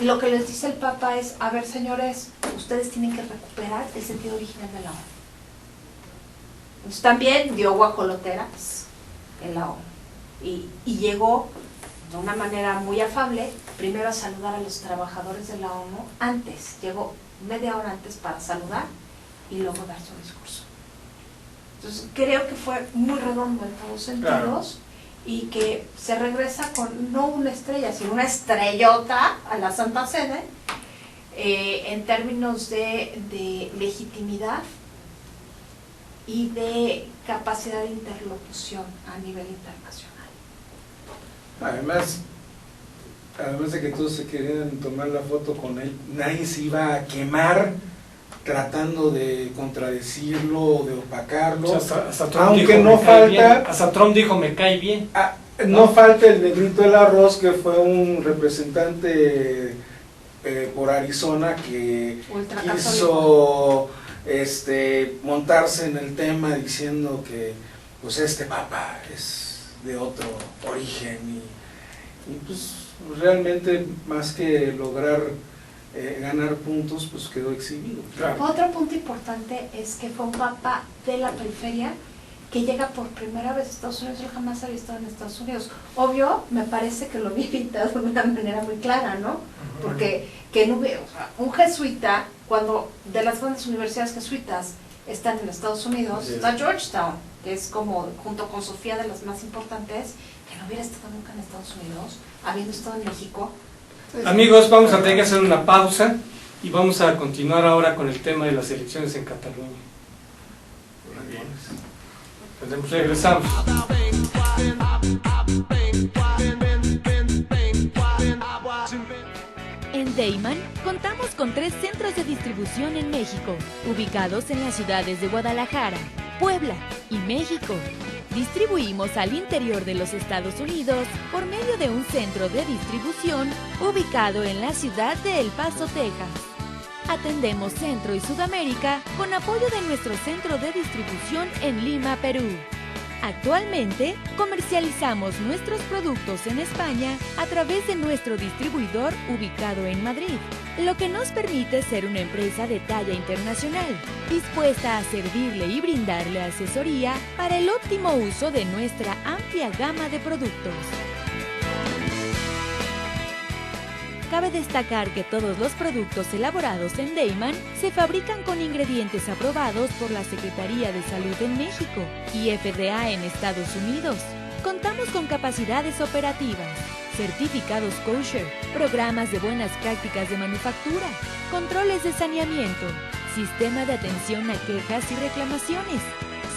Lo que les dice el Papa es, a ver señores, ustedes tienen que recuperar el sentido original de la ONU. Entonces, también dio guajoloteras en la ONU y llegó de una manera muy afable, primero a saludar a los trabajadores de la ONU, llegó media hora antes para saludar y luego dar su discurso. Entonces creo que fue muy redondo en todos sentidos. Claro. Y que se regresa con no una estrella, sino una estrellota a la Santa Sede, en términos de legitimidad y de capacidad de interlocución a nivel internacional. Además de que todos se querían tomar la foto con él, nadie se iba a quemar tratando de contradecirlo o de opacarlo. O sea, hasta Trump aunque dijo, no falta, hasta Trump dijo me cae bien. No falta el negrito del arroz, que fue un representante por Arizona que quiso montarse en el tema diciendo que pues este papa es de otro origen y pues realmente más que lograr ganar puntos, pues quedó exhibido. Claro. Otro punto importante es que fue un papa de la periferia que llega por primera vez a Estados Unidos. Yo jamás había estado en Estados Unidos. Obvio, me parece que lo había evitado de una manera muy clara, ¿no? Porque que no veo, o sea, un jesuita, cuando de las grandes universidades jesuitas están en Estados Unidos, está Georgetown, que es como, junto con Sofía, de las más importantes, que no hubiera estado nunca en Estados Unidos, habiendo estado en México. Amigos, vamos a tener que hacer una pausa y vamos a continuar ahora con el tema de las elecciones en Cataluña. Pues regresamos. En Deiman contamos con 3 centros de distribución en México, ubicados en las ciudades de Guadalajara, Puebla y México. Distribuimos al interior de los Estados Unidos por medio de un centro de distribución ubicado en la ciudad de El Paso, Texas. Atendemos Centro y Sudamérica con apoyo de nuestro centro de distribución en Lima, Perú. Actualmente comercializamos nuestros productos en España a través de nuestro distribuidor ubicado en Madrid, lo que nos permite ser una empresa de talla internacional, dispuesta a servirle y brindarle asesoría para el óptimo uso de nuestra amplia gama de productos. Cabe destacar que todos los productos elaborados en Deiman se fabrican con ingredientes aprobados por la Secretaría de Salud en México y FDA en Estados Unidos. Contamos con capacidades operativas, certificados kosher, programas de buenas prácticas de manufactura, controles de saneamiento, sistema de atención a quejas y reclamaciones,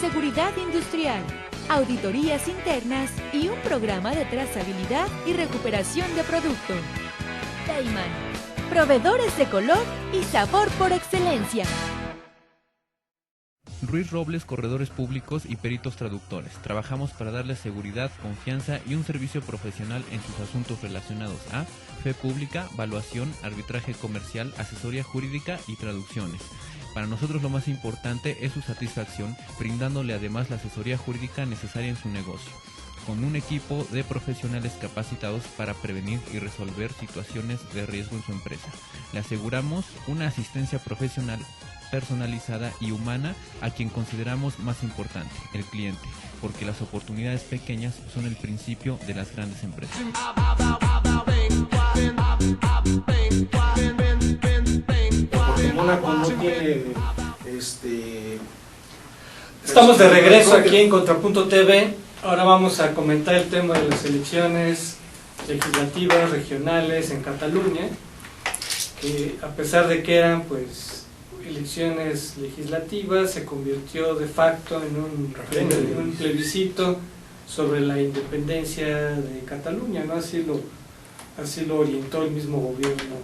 seguridad industrial, auditorías internas y un programa de trazabilidad y recuperación de producto. Deiman, proveedores de color y sabor por excelencia. Ruiz Robles, corredores públicos y peritos traductores. Trabajamos para darles seguridad, confianza y un servicio profesional en sus asuntos relacionados a fe pública, valuación, arbitraje comercial, asesoría jurídica y traducciones. Para nosotros lo más importante es su satisfacción, brindándole además la asesoría jurídica necesaria en su negocio, con un equipo de profesionales capacitados para prevenir y resolver situaciones de riesgo en su empresa. Le aseguramos una asistencia profesional personalizada y humana a quien consideramos más importante, el cliente, porque las oportunidades pequeñas son el principio de las grandes empresas. Porque Mónaco no tiene Estamos de regreso aquí en Contrapunto TV. Ahora vamos a comentar el tema de las elecciones legislativas, regionales en Cataluña, que a pesar de que eran pues elecciones legislativas, se convirtió de facto en un plebiscito sobre la independencia de Cataluña, ¿no? Así lo orientó el mismo gobierno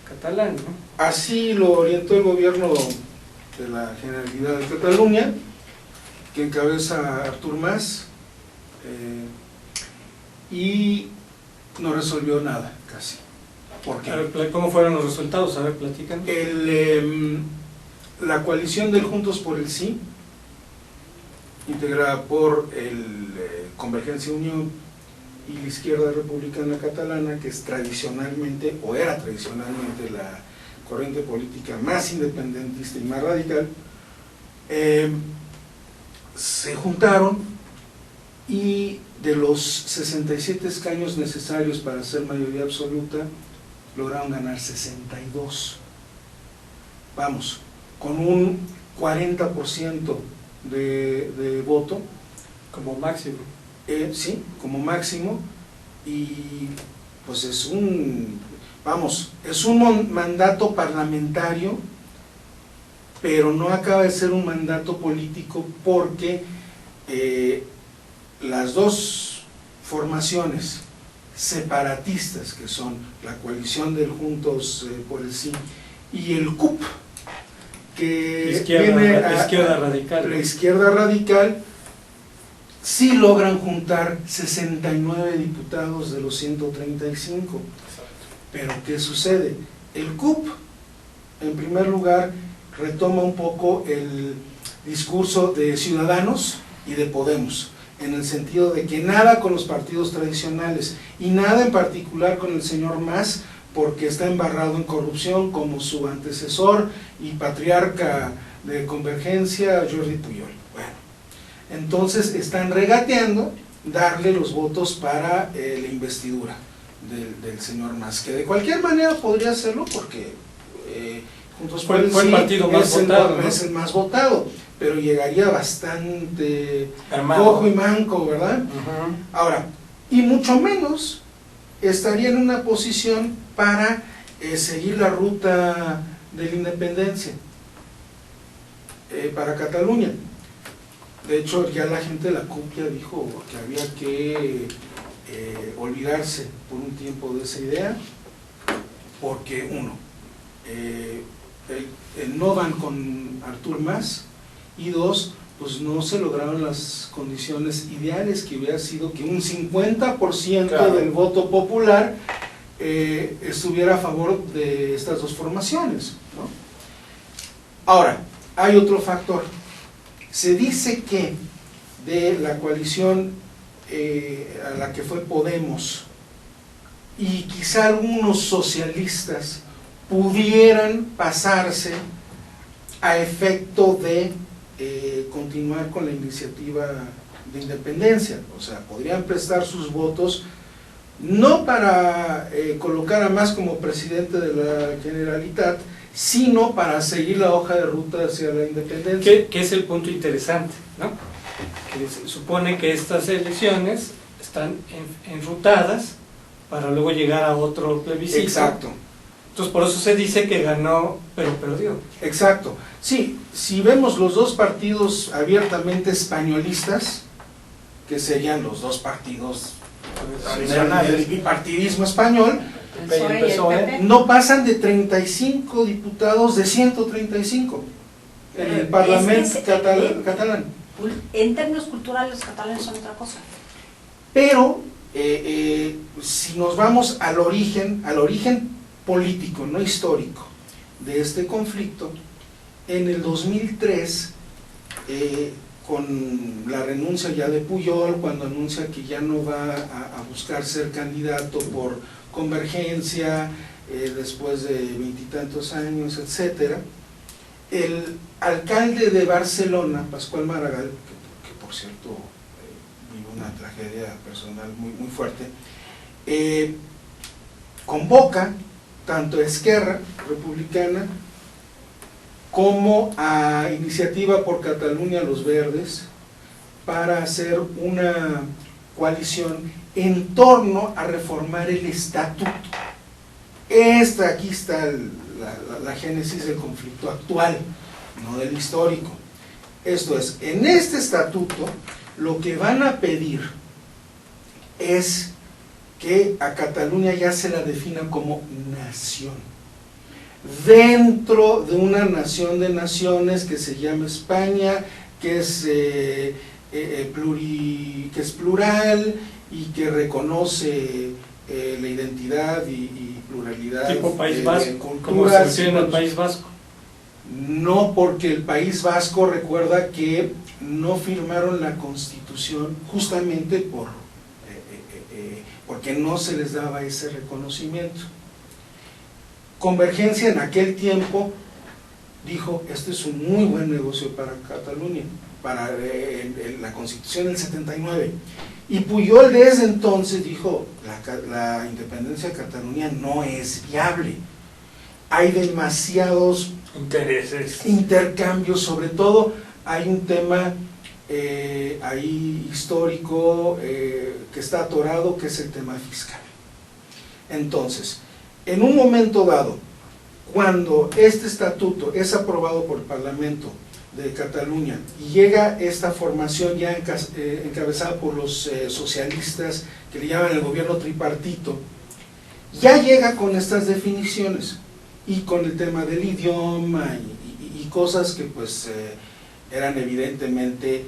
catalán, ¿no? Así lo orientó el gobierno de la Generalidad de Cataluña, que encabeza Artur Mas, y no resolvió nada, casi. ¿Por qué? A ver, ¿cómo fueron los resultados? A ver, platican. La coalición del Juntos por el Sí, integrada por el Convergencia y Unión y la Izquierda Republicana Catalana, que es tradicionalmente, o era tradicionalmente, la corriente política más independentista y más radical, se juntaron y de los 67 escaños necesarios para ser mayoría absoluta, lograron ganar 62. Vamos, con un 40% de voto. Como máximo. Sí, como máximo, y pues es un mandato parlamentario, pero no acaba de ser un mandato político porque las dos formaciones separatistas, que son la coalición del Juntos por el Sí y el CUP, que viene la izquierda radical. La izquierda radical, sí logran juntar 69 diputados de los 135. Pero ¿qué sucede? El CUP, en primer lugar, retoma un poco el discurso de Ciudadanos y de Podemos, en el sentido de que nada con los partidos tradicionales y nada en particular con el señor Mas, porque está embarrado en corrupción como su antecesor y patriarca de Convergencia, Jordi Pujol. Bueno, entonces están regateando darle los votos para la investidura del señor Mas, que de cualquier manera podría hacerlo porque Juntos por el Sí partido más votado, ¿no? Es el más votado, pero llegaría bastante Armado, cojo y manco, ¿verdad? Uh-huh. Ahora, y mucho menos estaría en una posición para seguir la ruta de la independencia para Cataluña. De hecho, ya la gente de la CUP ya dijo que había que olvidarse por un tiempo de esa idea, porque no van con Artur Mas, y dos, pues no se lograron las condiciones ideales, que hubiera sido que un 50% claro, del voto popular estuviera a favor de estas dos formaciones, ¿no? Ahora, hay otro factor. Se dice que de la coalición a la que fue Podemos y quizá algunos socialistas pudieran pasarse a efecto de continuar con la iniciativa de independencia, o sea, podrían prestar sus votos no para colocar a Mas como presidente de la Generalitat, sino para seguir la hoja de ruta hacia la independencia. Que es el punto interesante, ¿no? Que se supone que estas elecciones están enrutadas para luego llegar a otro plebiscito. Exacto. Entonces por eso se dice que ganó, pero perdió. Exacto. Sí, si vemos los dos partidos abiertamente españolistas, que serían los dos partidos del bipartidismo español, PSOE y el PP. no pasan de 35 diputados de 135. el Parlamento Es que catalán. En términos culturales, los catalanes son otra cosa. Pero si nos vamos al origen político, no histórico, de este conflicto, en el 2003, con la renuncia ya de Pujol, cuando anuncia que ya no va a buscar ser candidato por Convergencia, después de 20 y tantos años, etcétera, el alcalde de Barcelona, Pascual Maragall, que por cierto vivió una tragedia personal muy fuerte, convoca tanto a Esquerra Republicana como a Iniciativa por Catalunya Los Verdes para hacer una coalición en torno a reformar el estatuto. Aquí está la génesis del conflicto actual, no del histórico. Esto es, en este estatuto lo que van a pedir es que a Cataluña ya se la defina como nación, dentro de una nación de naciones que se llama España, que es plural y que reconoce la identidad y pluralidad tipo País Vasco, culturas, como se refiere al País Vasco. No, porque el País Vasco, recuerda que no firmaron la Constitución justamente porque no se les daba ese reconocimiento. Convergencia en aquel tiempo dijo, este es un muy buen negocio para Cataluña, para la Constitución del 79. Y Pujol desde entonces dijo, la independencia de Cataluña no es viable. Hay demasiados intercambios, sobre todo hay un tema ahí histórico que está atorado, que es el tema fiscal. Entonces, en un momento dado, cuando este estatuto es aprobado por el Parlamento de Cataluña y llega esta formación ya encabezada por los socialistas, que le llaman el gobierno tripartito, ya llega con estas definiciones y con el tema del idioma y cosas que pues eran evidentemente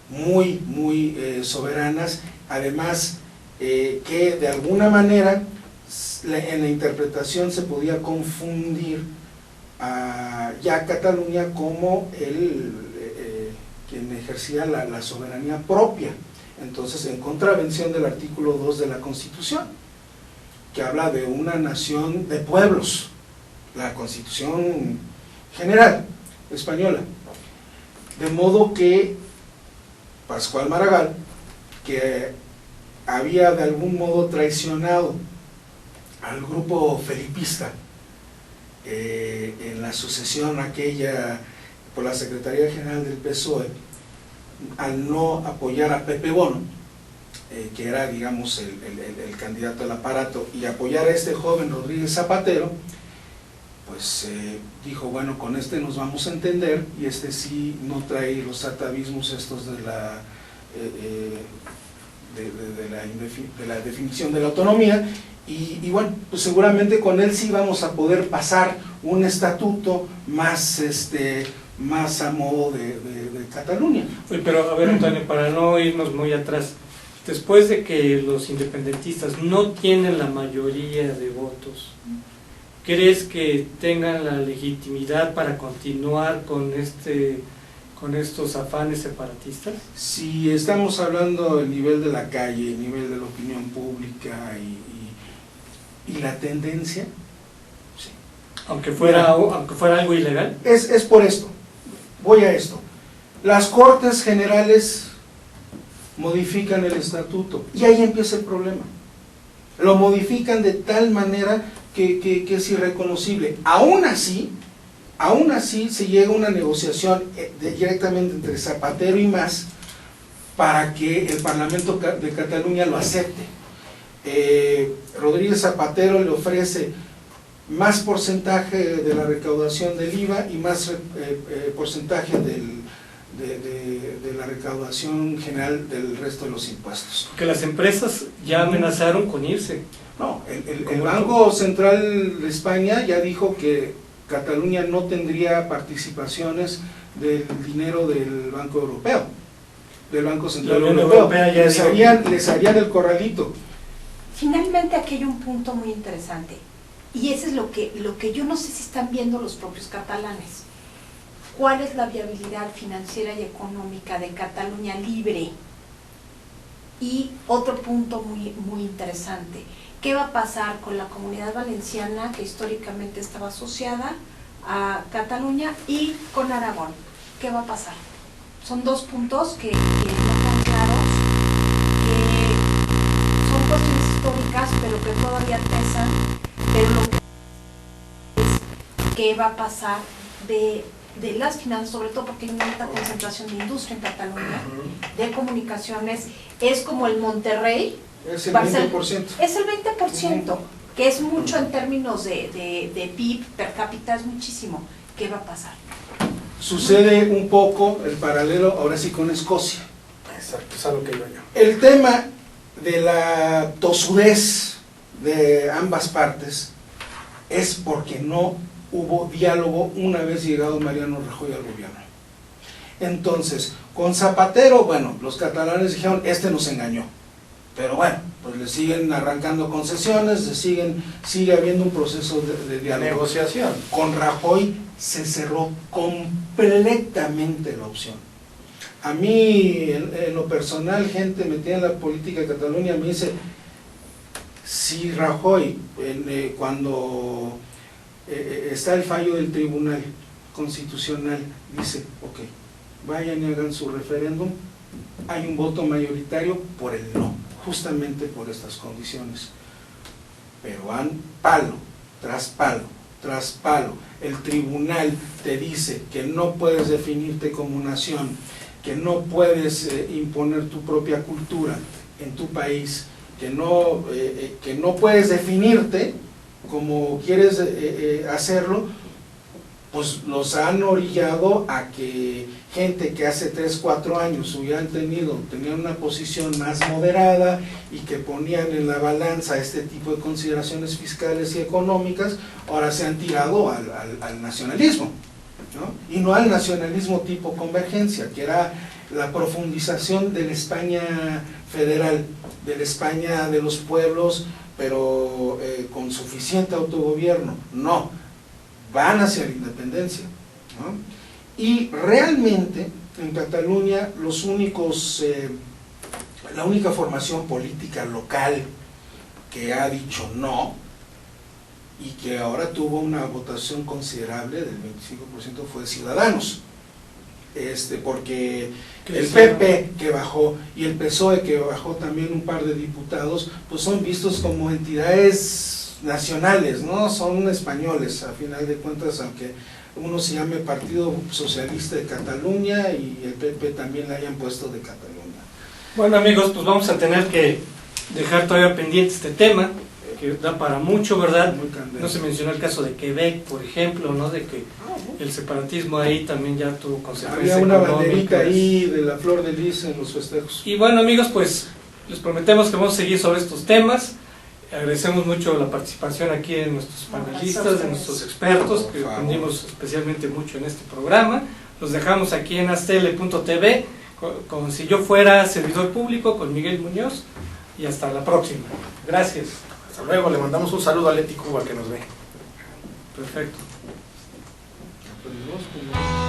muy soberanas, además que de alguna manera en la interpretación se podía confundir ya Cataluña como quien ejercía la soberanía propia, entonces en contravención del artículo 2 de la Constitución, que habla de una nación de pueblos, la Constitución General Española. De modo que Pascual Maragall, que había de algún modo traicionado al grupo felipista en la sucesión aquella por la Secretaría General del PSOE, al no apoyar a Pepe Bono, que era, digamos, el candidato al aparato, y apoyar a este joven Rodríguez Zapatero, pues dijo, bueno, con este nos vamos a entender, y este sí no trae los atavismos estos de la definición de la autonomía, y bueno, pues seguramente con él sí vamos a poder pasar un estatuto más a modo de Cataluña. Uy, pero a ver, Antonio, para no irnos muy atrás, después de que los independentistas no tienen la mayoría de votos, ¿crees que tengan la legitimidad para continuar con estos afanes separatistas? Si estamos hablando del nivel de la calle, el nivel de la opinión pública y la tendencia, sí. Aunque fuera algo ilegal. Es por esto, voy a esto. Las Cortes Generales modifican el estatuto y ahí empieza el problema. Lo modifican de tal manera que es irreconocible. Aún así se llega a una negociación directamente entre Zapatero y Mas para que el Parlamento de Cataluña lo acepte. Rodríguez Zapatero le ofrece más porcentaje de la recaudación del IVA y más porcentaje de la recaudación general del resto de los impuestos. Que las empresas ya amenazaron con irse. No, el Banco Central de España ya dijo que Cataluña no tendría participaciones del dinero del Banco Europeo, del Banco Central La Unión Europeo. Europea ya Les harían el corralito. Finalmente aquí hay un punto muy interesante, y ese es lo que yo no sé si están viendo los propios catalanes. ¿Cuál es la viabilidad financiera y económica de Cataluña libre? Y otro punto muy, muy interesante, ¿qué va a pasar con la Comunidad Valenciana, que históricamente estaba asociada a Cataluña, y con Aragón? ¿Qué va a pasar? Son dos puntos que no están claros, que son cuestiones históricas, pero que todavía pesan, pero lo que es qué va a pasar de las finanzas, sobre todo porque hay una alta concentración de industria en Cataluña, de comunicaciones, es como el Monterrey. Es el va a ser- 20%. Es el 20%, que es mucho en términos de PIB per cápita, es muchísimo. ¿Qué va a pasar? Sucede un poco el paralelo ahora sí con Escocia. Exacto, es a lo que iba yo. El tema de la tosudez de ambas partes es porque no hubo diálogo una vez llegado Mariano Rajoy al gobierno. Entonces, con Zapatero, bueno, los catalanes dijeron, nos engañó. Pero bueno, pues le siguen arrancando concesiones, sigue habiendo un proceso de diálogo. Negociación. Con Rajoy se cerró completamente la opción. A mí, en lo personal, gente metida en la política de Cataluña me dice, si Rajoy, cuando está el fallo del Tribunal Constitucional, dice, ok, vayan y hagan su referéndum, hay un voto mayoritario por el no, justamente por estas condiciones. Pero van palo, tras palo, tras palo. El tribunal te dice que no puedes definirte como nación, que no puedes imponer tu propia cultura en tu país, que no puedes definirte como quieres hacerlo, pues los han orillado a que gente que hace 3, 4 años tenían una posición más moderada y que ponían en la balanza este tipo de consideraciones fiscales y económicas, ahora se han tirado al nacionalismo, ¿no? Y no al nacionalismo tipo convergencia, que era la profundización de la España federal, de la España de los pueblos, pero con suficiente autogobierno. No, van hacia la independencia, ¿no? Y realmente en Cataluña la única formación política local que ha dicho no y que ahora tuvo una votación considerable del 25% fue Ciudadanos, porque el PP que bajó y el PSOE que bajó también un par de diputados, pues son vistos como entidades nacionales, ¿no? Son españoles a final de cuentas, aunque uno se llame Partido Socialista de Cataluña y el PP también le hayan puesto de Cataluña. Bueno, amigos, pues vamos a tener que dejar todavía pendiente este tema, que da para mucho, ¿verdad? Muy candente. No se mencionó el caso de Quebec, por ejemplo, ¿no? De que el separatismo ahí también ya tuvo consecuencias Había una económicas. banderita ahí de la flor de lis en los festejos. Y bueno, amigos, pues les prometemos que vamos a seguir sobre estos temas. Agradecemos mucho la participación aquí de nuestros panelistas, de nuestros expertos, que aprendimos especialmente mucho en este programa. Los dejamos aquí en astl.tv con Si Yo Fuera Servidor Público, con Miguel Muñoz, y hasta la próxima. Gracias. Hasta luego, le mandamos un saludo a Leti Cuba que nos ve. Perfecto. Pues,